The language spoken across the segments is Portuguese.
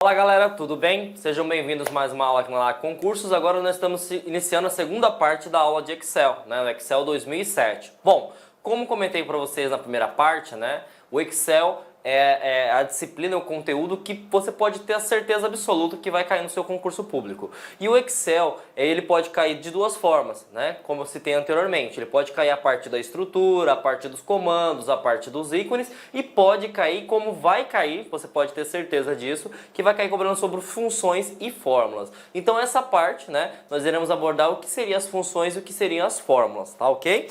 Fala galera, tudo bem? Sejam bem-vindos a mais uma aula aqui na LAC Concursos. Agora nós estamos iniciando a segunda parte da aula de Excel, né? O Excel 2007. Bom, como comentei para vocês na primeira parte, né? O Excel é a disciplina, o conteúdo que você pode ter a certeza absoluta que vai cair no seu concurso público. E o Excel, ele pode cair de duas formas, né? Como eu citei anteriormente. Ele pode cair a parte da estrutura, a parte dos comandos, a parte dos ícones e pode cair como vai cair, você pode ter certeza disso, que vai cair cobrando sobre funções e fórmulas. Então essa parte, né, nós iremos abordar o que seriam as funções e o que seriam as fórmulas, tá ok?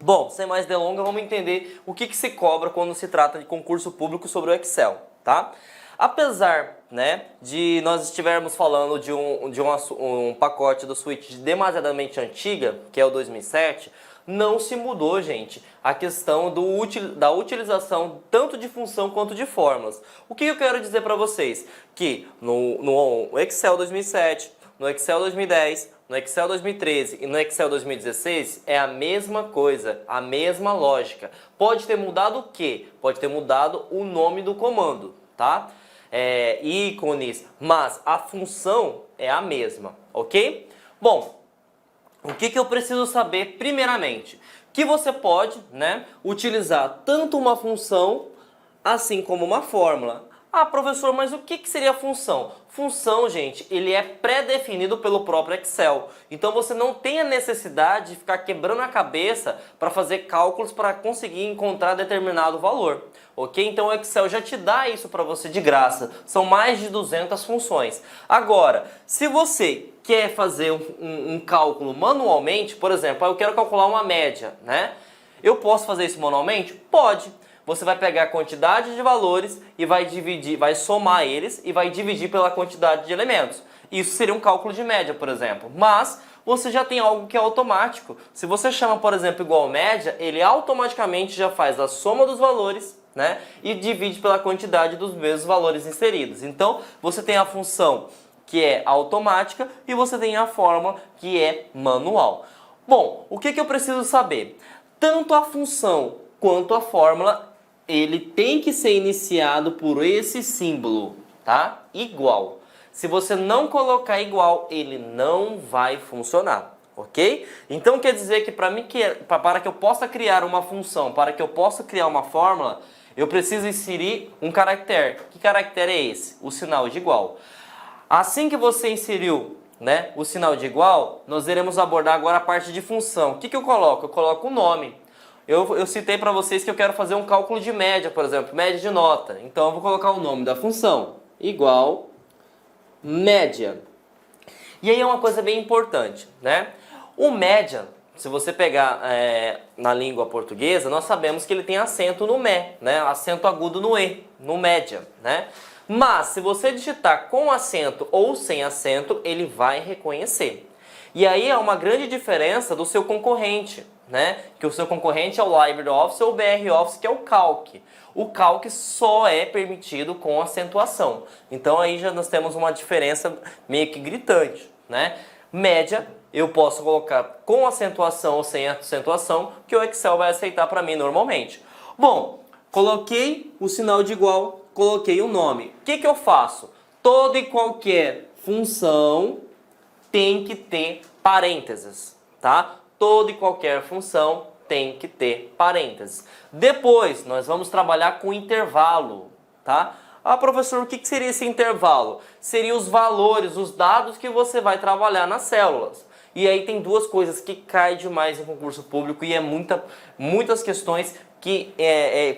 Bom, sem mais delongas, vamos entender o que se cobra quando se trata de concurso público sobre o Excel, tá? Apesar, né, de nós estivermos falando de um pacote do Switch demasiadamente antiga, que é o 2007, não se mudou, gente, a questão da utilização tanto de função quanto de fórmulas. O que eu quero dizer para vocês? Que no Excel 2007, no Excel 2010, no Excel 2013 e no Excel 2016 é a mesma coisa, a mesma lógica. Pode ter mudado o quê? Pode ter mudado o nome do comando, tá? Ícones, mas a função é a mesma, ok? Bom, o que eu preciso saber primeiramente? Que você pode, né, utilizar tanto uma função assim como uma fórmula. Ah, professor, mas o que seria função? Função, gente, ele é pré-definido pelo próprio Excel. Então você não tem a necessidade de ficar quebrando a cabeça para fazer cálculos para conseguir encontrar determinado valor. Ok? Então o Excel já te dá isso para você de graça. São mais de 200 funções. Agora, se você quer fazer um cálculo manualmente, por exemplo, eu quero calcular uma média, né? Eu posso fazer isso manualmente? Pode. Você vai pegar a quantidade de valores e vai somar eles e vai dividir pela quantidade de elementos. Isso seria um cálculo de média, por exemplo. Mas você já tem algo que é automático. Se você chama, por exemplo, igual média, ele automaticamente já faz a soma dos valores, né, e divide pela quantidade dos mesmos valores inseridos. Então, você tem a função que é automática e você tem a fórmula que é manual. Bom, o que eu preciso saber? Tanto a função quanto a fórmula, ele tem que ser iniciado por esse símbolo, tá? Igual. Se você não colocar igual, ele não vai funcionar, ok? Então quer dizer que para que eu possa criar uma função, para que eu possa criar uma fórmula, eu preciso inserir um caractere. Que caractere é esse? O sinal de igual. Assim que você inseriu, né, o sinal de igual, nós iremos abordar agora a parte de função. O que eu coloco? Eu coloco o nome. Eu citei para vocês que eu quero fazer um cálculo de média, por exemplo, média de nota. Então eu vou colocar o nome da função, igual média. E aí é uma coisa bem importante, né? O média, se você pegar na língua portuguesa, nós sabemos que ele tem acento no mé, né? Acento agudo no e, no média, né? Mas se você digitar com acento ou sem acento, ele vai reconhecer. E aí é uma grande diferença do seu concorrente, né? Que o seu concorrente é o LibreOffice ou o BROffice, que é o Calc. O Calc só é permitido com acentuação. Então aí já nós temos uma diferença meio que gritante, né? Média eu posso colocar com acentuação ou sem acentuação, que o Excel vai aceitar para mim normalmente. Bom, coloquei o sinal de igual, coloquei o nome. O que eu faço? Toda e qualquer função tem que ter parênteses, tá? Toda e qualquer função tem que ter parênteses. Depois, nós vamos trabalhar com intervalo, tá? Ah, professor, o que seria esse intervalo? Seriam os valores, os dados que você vai trabalhar nas células. E aí tem duas coisas que caem demais em concurso público e muitas questões que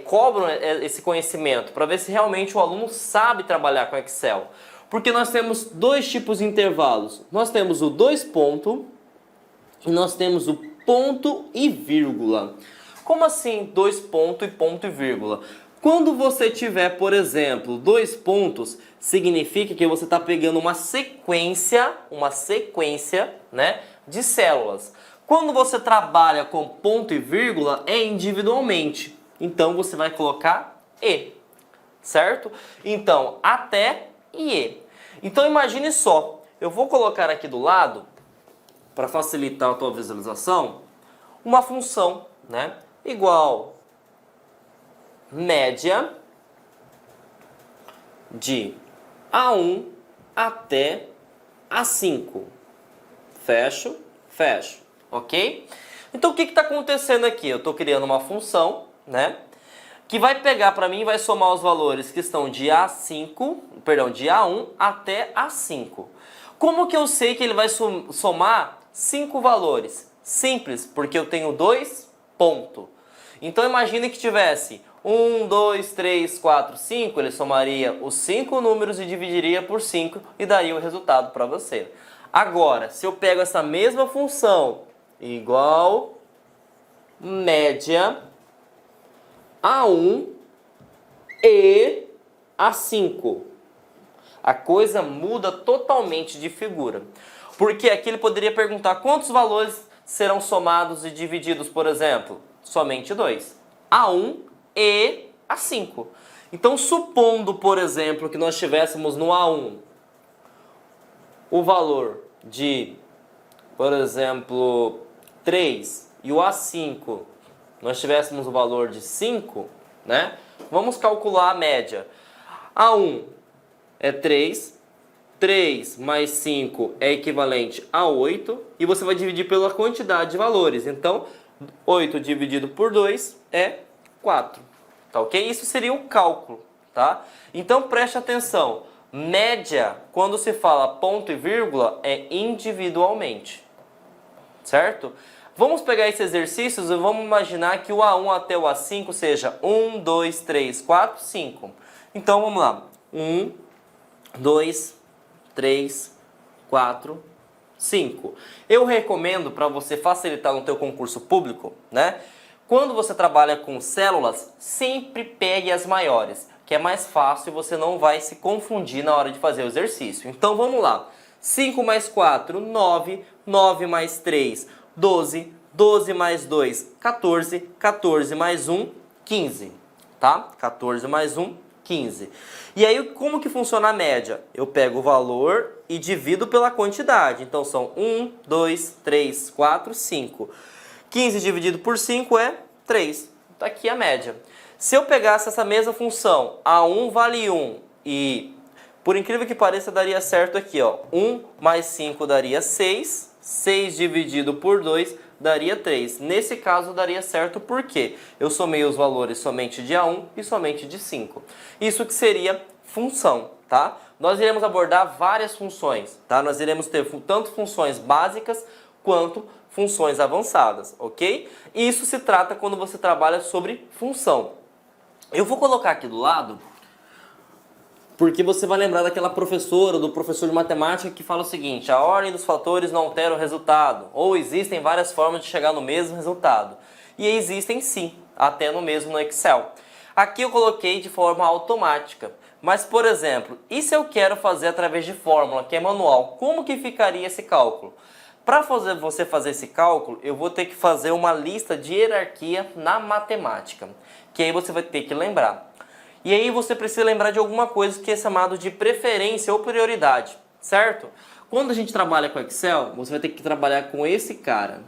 cobram esse conhecimento para ver se realmente o aluno sabe trabalhar com Excel. Porque nós temos dois tipos de intervalos. Nós temos o dois pontos e nós temos o ponto e vírgula. Como assim dois pontos e ponto e vírgula? Quando você tiver, por exemplo, dois pontos, significa que você está pegando uma sequência, né, de células. Quando você trabalha com ponto e vírgula, é individualmente. Então você vai colocar e, certo? Então, até e e. Então imagine só, eu vou colocar aqui do lado, para facilitar a tua visualização, uma função, né, igual média de A1 até A5. Fecho, fecho, ok? Então o que está acontecendo aqui? Eu estou criando uma função, né? Que vai pegar para mim e vai somar os valores que estão de de A1 até A5. Como que eu sei que ele vai somar 5 valores? Simples, porque eu tenho 2 pontos. Então imagine que tivesse 1, 2, 3, 4, 5, ele somaria os 5 números e dividiria por 5 e daria o resultado para você. Agora, se eu pego essa mesma função igual média A1 e A5, a coisa muda totalmente de figura. Porque aqui ele poderia perguntar quantos valores serão somados e divididos, por exemplo? Somente 2. A1 e A5. Então, supondo, por exemplo, que nós tivéssemos no A1 o valor de, por exemplo, 3 e o A5 nós tivéssemos o valor de 5, né? Vamos calcular a média. A1 é 3, 3 mais 5 é equivalente a 8, e você vai dividir pela quantidade de valores. Então, 8 dividido por 2 é 4, tá ok? Isso seria o cálculo, tá? Então, preste atenção. Média, quando se fala ponto e vírgula, é individualmente, certo? Vamos pegar esses exercícios e vamos imaginar que o A1 até o A5 seja 1, 2, 3, 4, 5. Então, vamos lá. 1, 2, 3, 4, 5. Eu recomendo, para você facilitar no teu concurso público, né? Quando você trabalha com células, sempre pegue as maiores, que é mais fácil e você não vai se confundir na hora de fazer o exercício. Então, vamos lá. 5 mais 4, 9. 9 mais 3, 12. 12 mais 2, 14. 14 mais 1, 15. Tá? 14 mais 1, 15. E aí, como que funciona a média? Eu pego o valor e divido pela quantidade. Então, são 1, 2, 3, 4, 5. 15 dividido por 5 é 3. Está aqui a média. Se eu pegasse essa mesma função, A1 vale 1 e, por incrível que pareça, daria certo aqui, ó. 1 mais 5 daria 6. 6 dividido por 2 daria 3. Nesse caso, daria certo porque eu somei os valores somente de A1 e somente de 5. Isso que seria função, tá? Nós iremos abordar várias funções, tá? Nós iremos ter tanto funções básicas quanto funções avançadas, ok? Isso se trata quando você trabalha sobre função. Eu vou colocar aqui do lado, porque você vai lembrar daquela professora, do professor de matemática que fala o seguinte: a ordem dos fatores não altera o resultado, ou existem várias formas de chegar no mesmo resultado. E existem sim, até no mesmo no Excel. Aqui eu coloquei de forma automática, mas por exemplo, e se eu quero fazer através de fórmula, que é manual, como que ficaria esse cálculo? Para você fazer esse cálculo, eu vou ter que fazer uma lista de hierarquia na matemática, que aí você vai ter que lembrar. E aí você precisa lembrar de alguma coisa que é chamado de preferência ou prioridade, certo? Quando a gente trabalha com Excel, você vai ter que trabalhar com esse cara,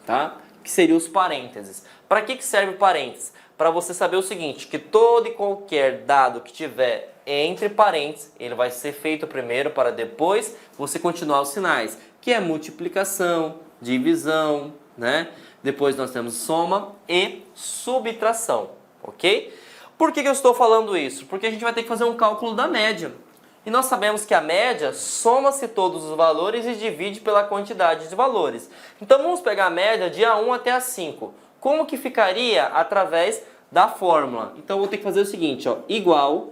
tá? Que seria os parênteses. Para que serve o parênteses? Para você saber o seguinte, que todo e qualquer dado que tiver entre parênteses, ele vai ser feito primeiro para depois você continuar os sinais, que é multiplicação, divisão, né? Depois nós temos soma e subtração, ok? Por que eu estou falando isso? Porque a gente vai ter que fazer um cálculo da média. E nós sabemos que a média soma-se todos os valores e divide pela quantidade de valores. Então vamos pegar a média de A1 até A5. Como que ficaria através da fórmula? Então eu vou ter que fazer o seguinte, ó, igual,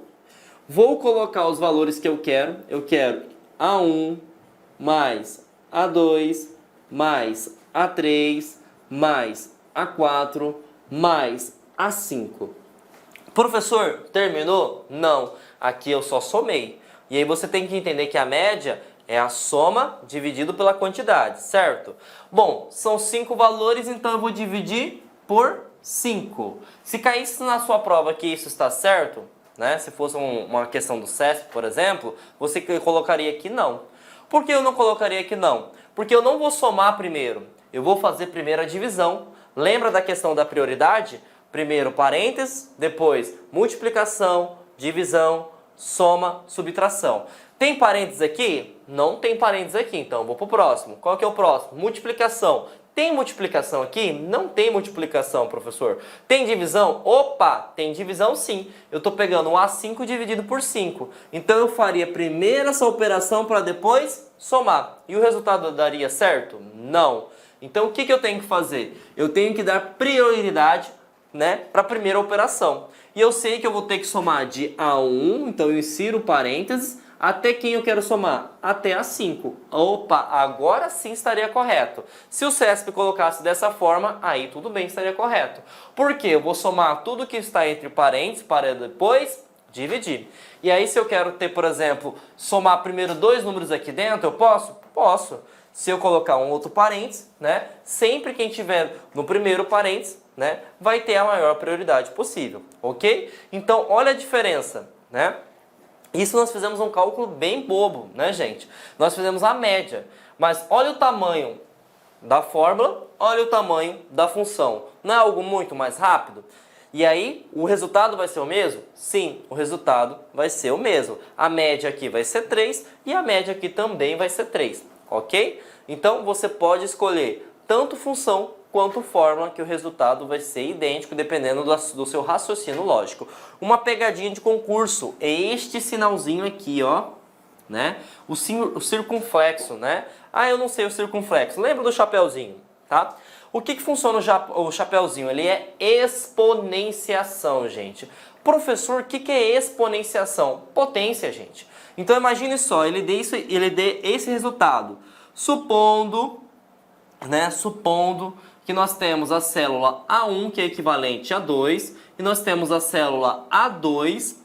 vou colocar os valores que eu quero A1 mais A2 mais A3 mais A4 mais A5. Professor, terminou? Não, aqui eu só somei. E aí você tem que entender que a média é a soma dividido pela quantidade, certo? Bom, são 5 valores, então eu vou dividir por 5. Se caísse na sua prova que isso está certo, né? Se fosse uma questão do CESP, por exemplo, você colocaria aqui não. Por que eu não colocaria aqui não? Porque eu não vou somar primeiro, eu vou fazer primeiro a divisão. Lembra da questão da prioridade? Primeiro parênteses, depois multiplicação, divisão, soma, subtração. Tem parênteses aqui? Não tem parênteses aqui, então vou para o próximo. Qual que é o próximo? Multiplicação. Tem multiplicação aqui? Não tem multiplicação, professor. Tem divisão? Opa, tem divisão sim. Eu estou pegando o A5 dividido por 5. Então eu faria primeiro essa operação para depois somar. E o resultado daria certo? Não. Então o que eu tenho que fazer? Eu tenho que dar prioridade, né, para a primeira operação. E eu sei que eu vou ter que somar de A1, então eu insiro parênteses, até quem eu quero somar? Até A5. Opa, agora sim estaria correto. Se o CESP colocasse dessa forma, aí tudo bem, estaria correto. Por quê? Eu vou somar tudo que está entre parênteses para depois dividir. E aí se eu quero ter, por exemplo, somar primeiro dois números aqui dentro, eu posso? Posso. Se eu colocar um outro parênteses, né? Sempre quem tiver no primeiro parênteses, né, vai ter a maior prioridade possível, ok? Então, olha a diferença, né? Isso nós fizemos um cálculo bem bobo, né, gente? Nós fizemos a média, mas olha o tamanho da fórmula, olha o tamanho da função. Não é algo muito mais rápido? E aí, o resultado vai ser o mesmo? Sim, o resultado vai ser o mesmo. A média aqui vai ser 3 e a média aqui também vai ser 3, ok? Então, você pode escolher tanto função quanto fórmula, que o resultado vai ser idêntico, dependendo do seu raciocínio lógico. Uma pegadinha de concurso é este sinalzinho aqui, ó, né? O circunflexo, né? Ah, eu não sei o circunflexo. Lembra do chapeuzinho, tá? O que funciona o chapeuzinho? Ele é exponenciação, gente. Professor, o que é exponenciação? Potência, gente. Então imagine só, ele dê esse resultado. Supondo que nós temos a célula A1, que é equivalente a 2, e nós temos a célula A2,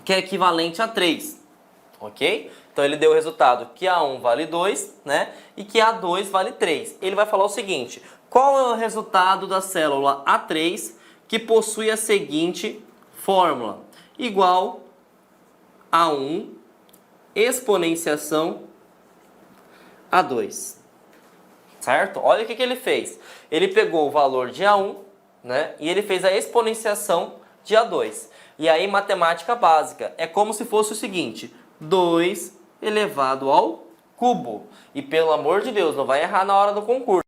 que é equivalente a 3, ok? Então ele deu o resultado que A1 vale 2, né? E que A2 vale 3. Ele vai falar o seguinte: qual é o resultado da célula A3 que possui a seguinte fórmula? Igual A1 exponenciação A2. Certo? Olha o que ele fez. Ele pegou o valor de A1, né? E ele fez a exponenciação de A2. E aí, matemática básica. É como se fosse o seguinte: 2 elevado ao cubo. E pelo amor de Deus, não vai errar na hora do concurso.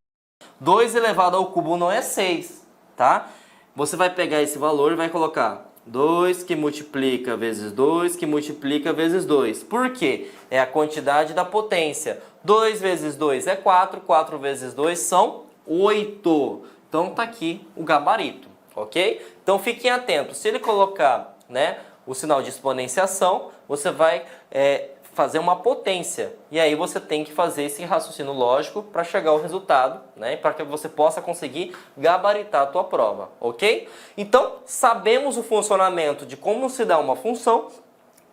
2 elevado ao cubo não é 6, tá? Você vai pegar esse valor e vai colocar 2 que multiplica vezes 2 que multiplica vezes 2. Por quê? É a quantidade da potência. 2 vezes 2 é 4, 4 vezes 2 são 8. Então tá aqui o gabarito, ok? Então fiquem atentos. Se ele colocar, né, o sinal de exponenciação, você vai fazer uma potência. E aí você tem que fazer esse raciocínio lógico para chegar ao resultado, né? Para que você possa conseguir gabaritar a tua prova, ok? Então, sabemos o funcionamento de como se dá uma função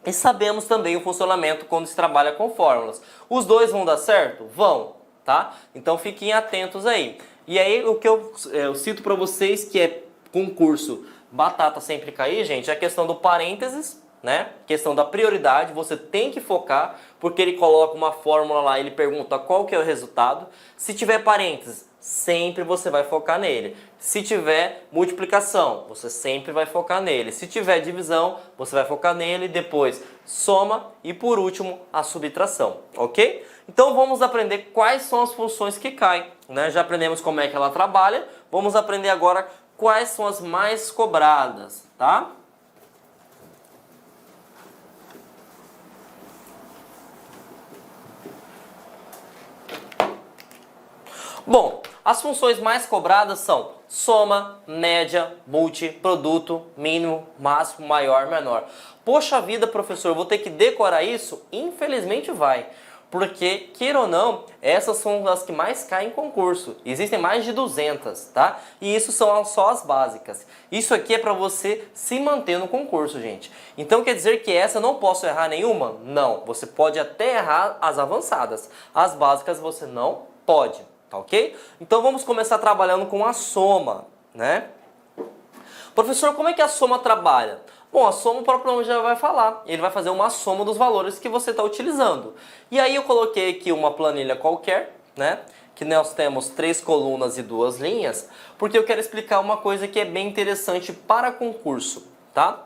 e sabemos também o funcionamento quando se trabalha com fórmulas. Os dois vão dar certo? Vão, tá? Então fiquem atentos aí. E aí o que eu cito para vocês que é concurso batata sempre cair, gente, é a questão do parênteses, né? Questão da prioridade, você tem que focar, porque ele coloca uma fórmula lá, ele pergunta qual que é o resultado. Se tiver parênteses, sempre você vai focar nele. Se tiver multiplicação, você sempre vai focar nele. Se tiver divisão, você vai focar nele, depois soma e por último a subtração, ok? Então vamos aprender quais são as funções que caem, né? Já aprendemos como é que ela trabalha, vamos aprender agora quais são as mais cobradas, tá? Bom, as funções mais cobradas são soma, média, multi, produto, mínimo, máximo, maior, menor. Poxa vida, professor, eu vou ter que decorar isso? Infelizmente vai. Porque, queira ou não, essas são as que mais caem em concurso. Existem mais de 200, tá? E isso são só as básicas. Isso aqui é para você se manter no concurso, gente. Então quer dizer que essa eu não posso errar nenhuma? Não. Você pode até errar as avançadas. As básicas você não pode. Tá ok? Então vamos começar trabalhando com a soma, né? Professor, como é que a soma trabalha? Bom, a soma o próprio nome já vai falar. Ele vai fazer uma soma dos valores que você está utilizando. E aí eu coloquei aqui uma planilha qualquer, né? Que nós temos 3 colunas e 2 linhas, porque eu quero explicar uma coisa que é bem interessante para concurso, tá?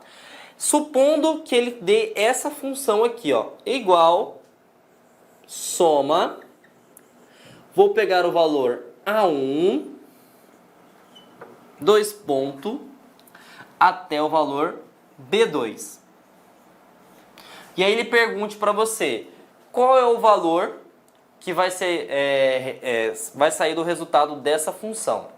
Supondo que ele dê essa função aqui, ó, igual soma, vou pegar o valor A1, 2 ponto, até o valor B2. E aí ele pergunte para você, qual é o valor que vai sair do resultado dessa função.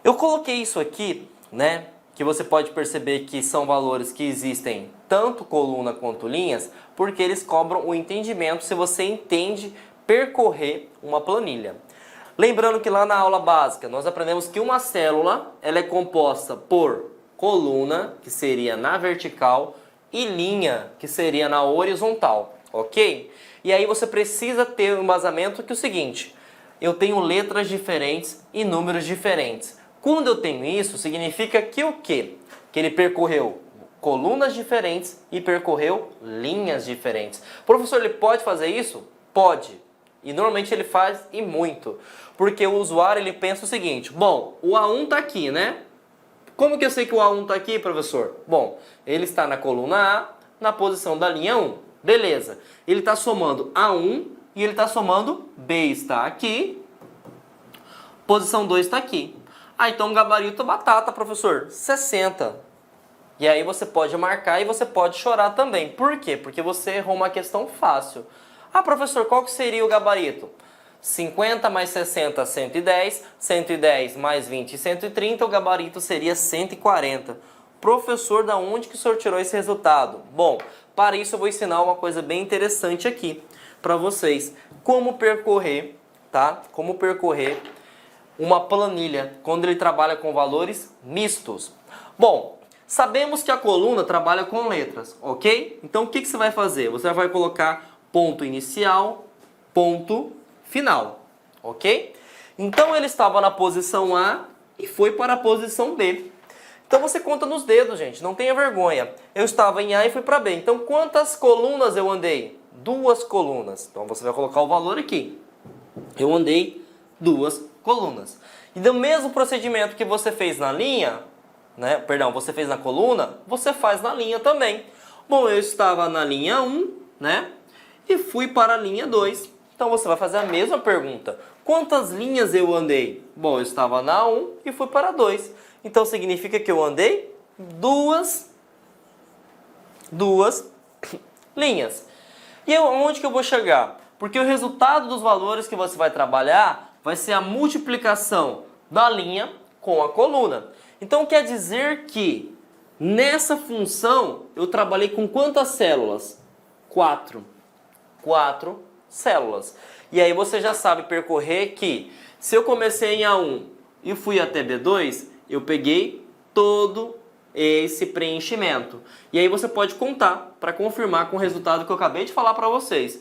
Eu coloquei isso aqui, né, que você pode perceber que são valores que existem tanto coluna quanto linhas, porque eles cobram o entendimento se você entende percorrer uma planilha. Lembrando que lá na aula básica nós aprendemos que uma célula ela é composta por coluna, que seria na vertical, e linha, que seria na horizontal, ok? E aí você precisa ter um embasamento que é o seguinte, eu tenho letras diferentes e números diferentes. Quando eu tenho isso, significa que o quê? Que ele percorreu colunas diferentes e percorreu linhas diferentes. O professor, ele pode fazer isso? Pode. E normalmente ele faz e muito. Porque o usuário, ele pensa o seguinte, bom, o A1 está aqui, né? Como que eu sei que o A1 está aqui, professor? Bom, ele está na coluna A, na posição da linha 1. Beleza. Ele está somando A1 e ele está somando B está aqui. Posição 2 está aqui. Ah, então gabarito batata, professor, 60. E aí você pode marcar e você pode chorar também. Por quê? Porque você errou uma questão fácil. Ah, professor, qual que seria o gabarito? 50 mais 60, 110. 110 mais 20, 130. O gabarito seria 140. Professor, da onde que o senhor tirou esse resultado? Bom, para isso eu vou ensinar uma coisa bem interessante aqui para vocês. Como percorrer, tá? Como percorrer uma planilha quando ele trabalha com valores mistos. Bom, sabemos que a coluna trabalha com letras, ok? Então o que você vai fazer? Você vai colocar ponto inicial, ponto final, ok? Então ele estava na posição A e foi para a posição B. Então você conta nos dedos, gente, não tenha vergonha. Eu estava em A e fui para B. Então quantas colunas eu andei? 2 colunas. Então você vai colocar o valor aqui. Eu andei 2 colunas. E do mesmo procedimento que você fez na linha, né? Perdão, você fez na coluna, você faz na linha também. Bom, eu estava na linha 1, né? E fui para a linha 2. Então você vai fazer a mesma pergunta. Quantas linhas eu andei? Bom, eu estava na 1 e fui para a 2. Então significa que eu andei duas linhas. E aonde que eu vou chegar? Porque o resultado dos valores que você vai trabalhar vai ser a multiplicação da linha com a coluna. Então quer dizer que nessa função eu trabalhei com quantas células? 4. 4 células. E aí você já sabe percorrer que se eu comecei em A1 e fui até B2, eu peguei todo esse preenchimento. E aí você pode contar para confirmar com o resultado que eu acabei de falar para vocês.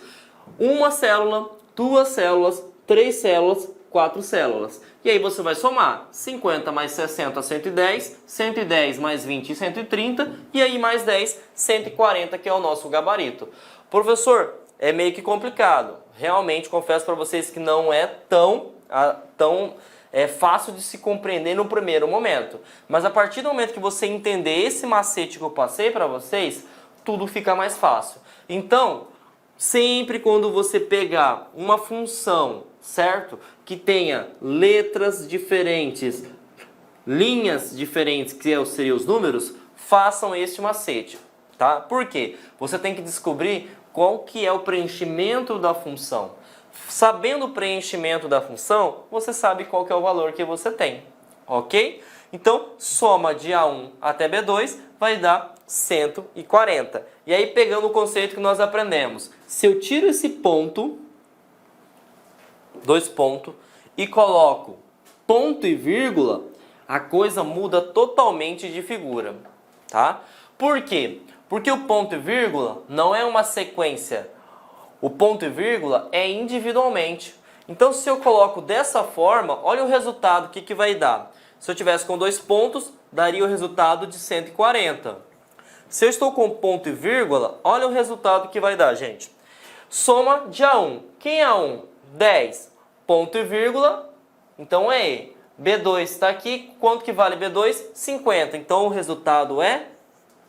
Uma célula, 2 células, 3 células, 4 células. E aí você vai somar 50 mais 60, 110, 110 mais 20, 130, e aí mais 10, 140, que é o nosso gabarito. Professor, é meio que complicado. Realmente, confesso para vocês que não é tão fácil de se compreender no primeiro momento. Mas a partir do momento que você entender esse macete que eu passei para vocês, tudo fica mais fácil. Então, sempre quando você pegar uma função, certo? Que tenha letras diferentes, linhas diferentes, que seriam os números, façam este macete, tá? Por quê? Você tem que descobrir qual que é o preenchimento da função. Sabendo o preenchimento da função, você sabe qual que é o valor que você tem, ok? Então, soma de A1 até B2 vai dar 140. E aí, pegando o conceito que nós aprendemos, se eu tiro esse ponto, 2 pontos, e coloco ponto e vírgula, a coisa muda totalmente de figura, tá? Por quê? Porque o ponto e vírgula não é uma sequência. O ponto e vírgula é individualmente. Então, se eu coloco dessa forma, olha o resultado, o que vai dar. Se eu tivesse com 2 pontos, daria o resultado de 140. Se eu estou com ponto e vírgula, olha o resultado que vai dar, gente. Soma de A1. Quem é A1? 10. Ponto e vírgula, então é E. B2 está aqui. Quanto que vale B2? 50. Então, o resultado é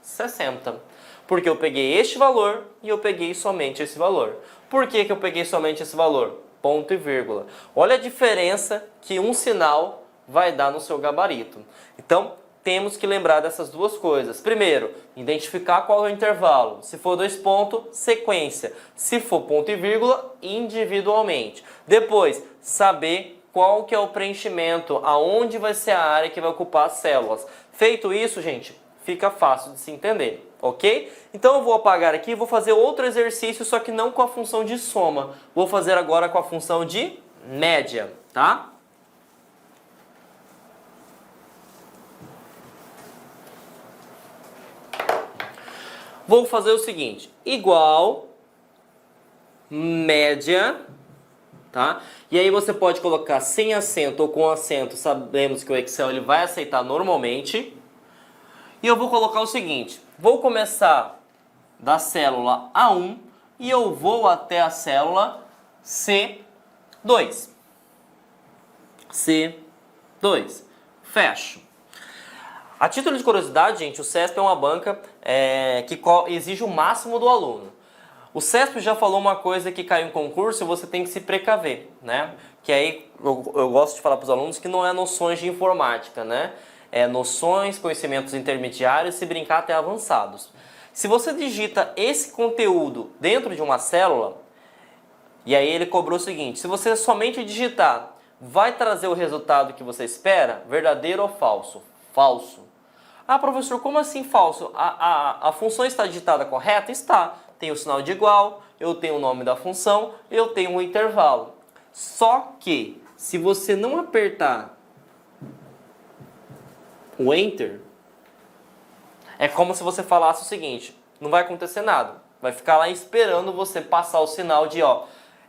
60. Porque eu peguei este valor e eu peguei somente esse valor. Por que que eu peguei somente esse valor? Ponto e vírgula. Olha a diferença que um sinal vai dar no seu gabarito. Então, temos que lembrar dessas duas coisas. Primeiro, identificar qual é o intervalo. Se for 2 pontos, sequência. Se for ponto e vírgula, individualmente. Depois, saber qual que é o preenchimento, aonde vai ser a área que vai ocupar as células. Feito isso, gente, fica fácil de se entender, ok? Então eu vou apagar aqui e vou fazer outro exercício, só que não com a função de soma. Vou fazer agora com a função de média, tá? Vou fazer o seguinte, igual média, tá? E aí você pode colocar sem acento ou com acento, sabemos que o Excel ele vai aceitar normalmente. E eu vou colocar o seguinte, vou começar da célula A1 e eu vou até a célula C2. C2. Fecho. A título de curiosidade, gente, o CESP é uma banca que exige o máximo do aluno. O CESP já falou uma coisa que caiu em concurso e você tem que se precaver, né? Que aí eu gosto de falar para os alunos que não é noções de informática, né? É noções, conhecimentos intermediários, se brincar até avançados. Se você digita esse conteúdo dentro de uma célula, e aí ele cobrou o seguinte, se você somente digitar, vai trazer o resultado que você espera? Verdadeiro ou falso? Falso. Ah, professor, como assim falso? A função está digitada correta? Está. Tem o sinal de igual, eu tenho o nome da função, eu tenho um intervalo. Só que, se você não apertar o Enter, é como se você falasse o seguinte, não vai acontecer nada. Vai ficar lá esperando você passar o sinal de, ó,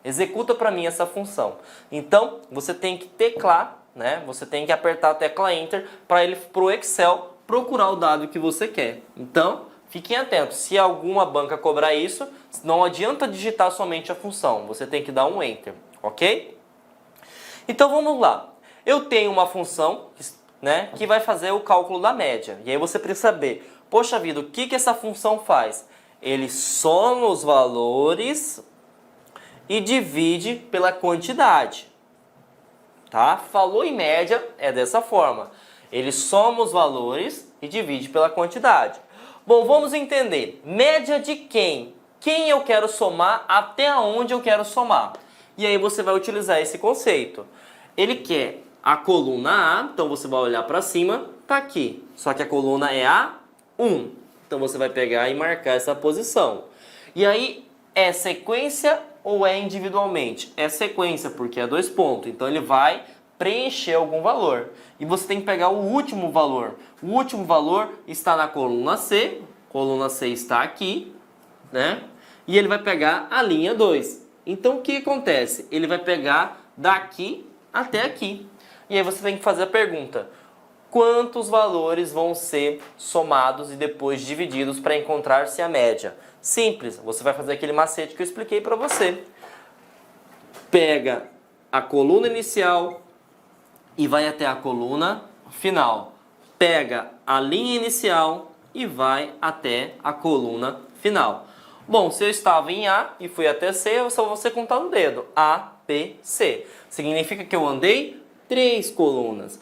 executa para mim essa função. Então, você tem que teclar, né? Você tem que apertar a tecla Enter para o Excel procurar o dado que você quer. Então, fiquem atentos. Se alguma banca cobrar isso, não adianta digitar somente a função. Você tem que dar um Enter, ok? Então, vamos lá. Eu tenho uma função, né, que vai fazer o cálculo da média. E aí você precisa saber, poxa vida, o que essa função faz? Ele soma os valores e divide pela quantidade. Tá? Falou em média, é dessa forma. Ele soma os valores e divide pela quantidade. Bom, vamos entender. Média de quem? Quem eu quero somar, até onde eu quero somar. E aí você vai utilizar esse conceito. Ele quer a coluna A, então você vai olhar para cima, tá aqui. Só que a coluna é A1. Então você vai pegar e marcar essa posição. E aí, é sequência ou é individualmente? É sequência, porque é 2 pontos. Então ele vai preencher algum valor. E você tem que pegar o último valor. O último valor está na coluna C. Coluna C está aqui, né? E ele vai pegar a linha 2. Então o que acontece? Ele vai pegar daqui até aqui. E aí você tem que fazer a pergunta: quantos valores vão ser somados e depois divididos para encontrar-se a média? Simples, você vai fazer aquele macete que eu expliquei para você. Pega a coluna inicial e vai até a coluna final. Pega a linha inicial e vai até a coluna final. Bom, se eu estava em A e fui até C, eu só vou você contar no dedo. A, B, C. Significa que eu andei 3 colunas.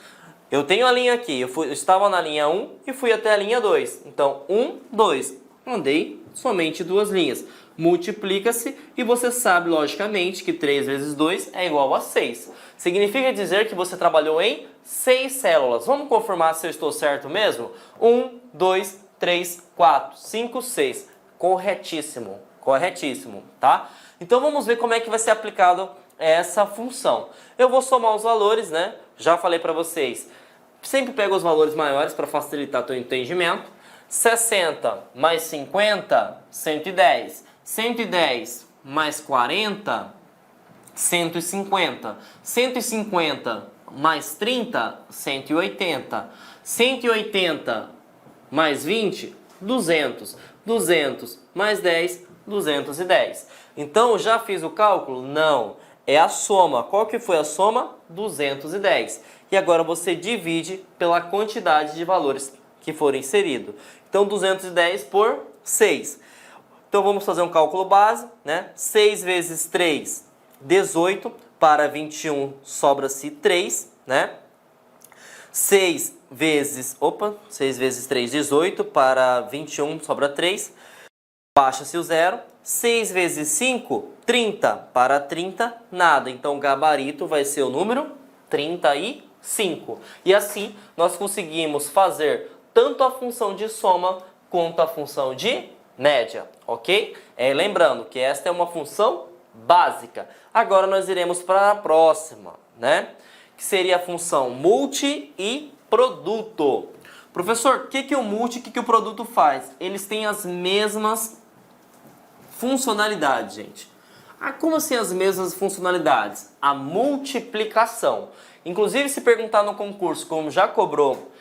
Eu tenho a linha aqui, eu estava na linha 1 e fui até a linha 2. Então, 1, 2. Andei somente 2 linhas. Multiplica-se e você sabe, logicamente, que 3 vezes 2 é igual a 6. Significa dizer que você trabalhou em 6 células. Vamos confirmar se eu estou certo mesmo? 1, 2, 3, 4, 5, 6. Corretíssimo. Corretíssimo, tá? Então vamos ver como é que vai ser aplicado essa função. Eu vou somar os valores, né? Já falei para vocês. Sempre pega os valores maiores para facilitar o teu entendimento. 60 mais 50, 110. 110 mais 40, 150. 150 mais 30, 180. 180 mais 20, 200. 200 mais 10, 210. Então, já fiz o cálculo? Não. É a soma. Qual que foi a soma? 210. E agora você divide pela quantidade de valores que for inserido. Então, 210 por 6. Então, vamos fazer um cálculo base, né? 6 vezes 3, 18. Para 21, sobra-se 3, né? 6 vezes 3, 18. Para 21, sobra 3. Baixa-se o 0. 6 vezes 5, 30. Para 30, nada. Então, o gabarito vai ser o número 35. E assim, nós conseguimos fazer tanto a função de soma quanto a função de média, ok? Lembrando que esta é uma função básica. Agora nós iremos para a próxima, né? Que seria a função multi e produto. Professor, o que o multi e o que o produto faz? Eles têm as mesmas funcionalidades, gente. Como assim as mesmas funcionalidades? A multiplicação. Inclusive, se perguntar no concurso, como já cobrou,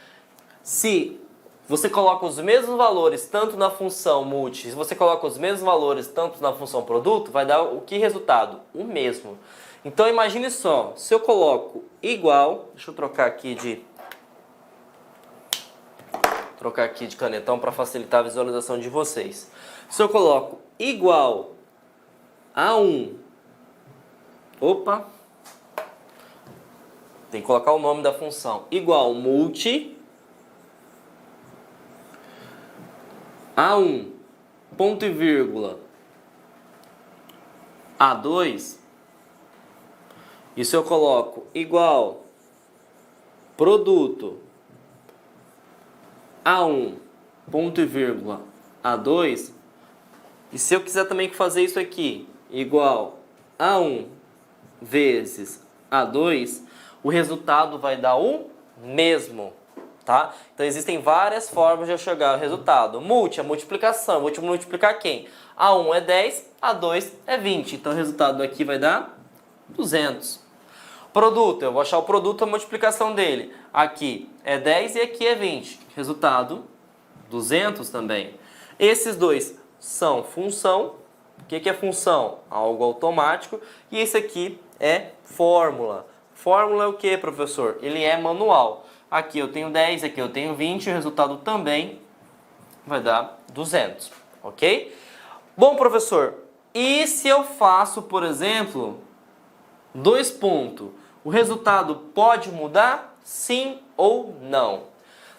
se você coloca os mesmos valores tanto na função multi, se você coloca os mesmos valores tanto na função produto, vai dar o que resultado? O mesmo. Então imagine só, se eu coloco igual, deixa eu trocar aqui de canetão para facilitar a visualização de vocês. Se eu coloco igual a 1, tem que colocar o nome da função, igual multi A1, ponto e vírgula, A2, e se eu coloco igual produto A1, ponto e vírgula, A2, e se eu quiser também fazer isso aqui, igual A1 vezes A2, o resultado vai dar o mesmo. Tá? Então existem várias formas de eu chegar ao resultado. Multi, a multiplicação. Eu vou te multiplicar quem? A1 é 10, A2 é 20. Então o resultado aqui vai dar 200. Produto, eu vou achar o produto, a multiplicação dele. Aqui é 10 e aqui é 20. Resultado, 200 também. Esses dois são função. O que é função? Algo automático. E esse aqui é fórmula. Fórmula é o que, professor? Ele é manual. Aqui eu tenho 10, aqui eu tenho 20, o resultado também vai dar 200, ok? Bom, professor, e se eu faço, por exemplo, 2 pontos, o resultado pode mudar? Sim ou não?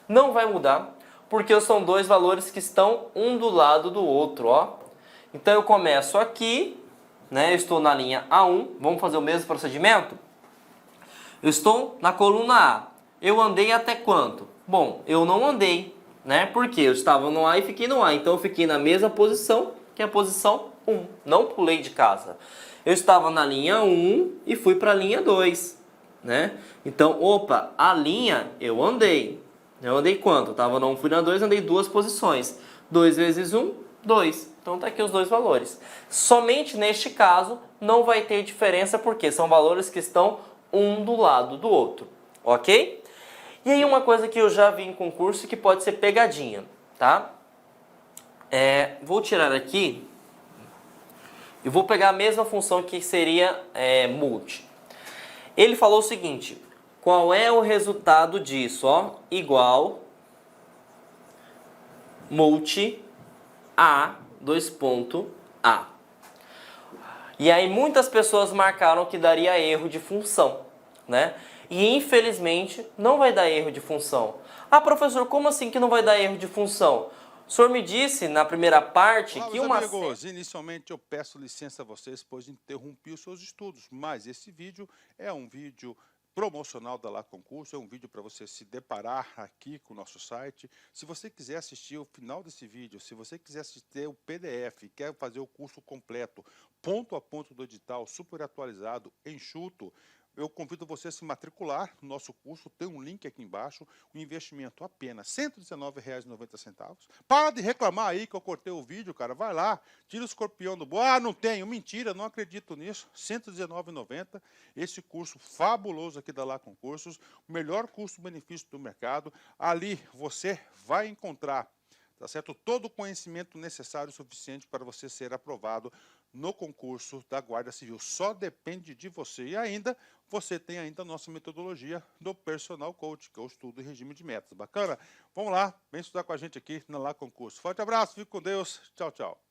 Não vai mudar, porque são dois valores que estão um do lado do outro, ó. Então eu começo aqui, né? Eu estou na linha A1, vamos fazer o mesmo procedimento? Eu estou na coluna A. Eu andei até quanto? Bom, eu não andei, né? Porque eu estava no A e fiquei no A. Então eu fiquei na mesma posição que a posição 1. Não pulei de casa. Eu estava na linha 1 e fui para a linha 2, né? Então, a linha eu andei. Eu andei quanto? Eu estava na 1, fui na 2, andei 2 posições. 2 vezes 1, 2. Então tá aqui os dois valores. Somente neste caso não vai ter diferença porque são valores que estão um do lado do outro, ok? E aí uma coisa que eu já vi em concurso que pode ser pegadinha, tá? Vou tirar aqui e vou pegar a mesma função que seria multi. Ele falou o seguinte, qual é o resultado disso? Ó, igual multi A, A. E aí muitas pessoas marcaram que daria erro de função, né? E infelizmente não vai dar erro de função. Ah, professor, como assim que não vai dar erro de função? O senhor me disse na primeira parte que uma... amigos, inicialmente eu peço licença a vocês, pois interrompi os seus estudos, mas esse vídeo é um vídeo promocional da Lá Concurso, é um vídeo para você se deparar aqui com o nosso site. Se você quiser assistir o final desse vídeo, se você quiser assistir o PDF, quer fazer o curso completo, ponto a ponto do edital, super atualizado, enxuto, eu convido você a se matricular no nosso curso, tem um link aqui embaixo, o investimento apenas R$ 119,90. Para de reclamar aí que eu cortei o vídeo, cara, vai lá, tira o escorpião do bolso. Ah, não tenho, mentira, não acredito nisso, R$ 119,90. Esse curso fabuloso aqui da Lá Concursos, o melhor custo-benefício do mercado. Ali você vai encontrar tá certo? Todo o conhecimento necessário e suficiente para você ser aprovado no concurso da Guarda Civil. Só depende de você. E ainda, você tem ainda a nossa metodologia do Personal Coach, que é o estudo e regime de metas. Bacana? Vamos lá, vem estudar com a gente aqui na Lá Concurso. Forte abraço, fique com Deus. Tchau, tchau.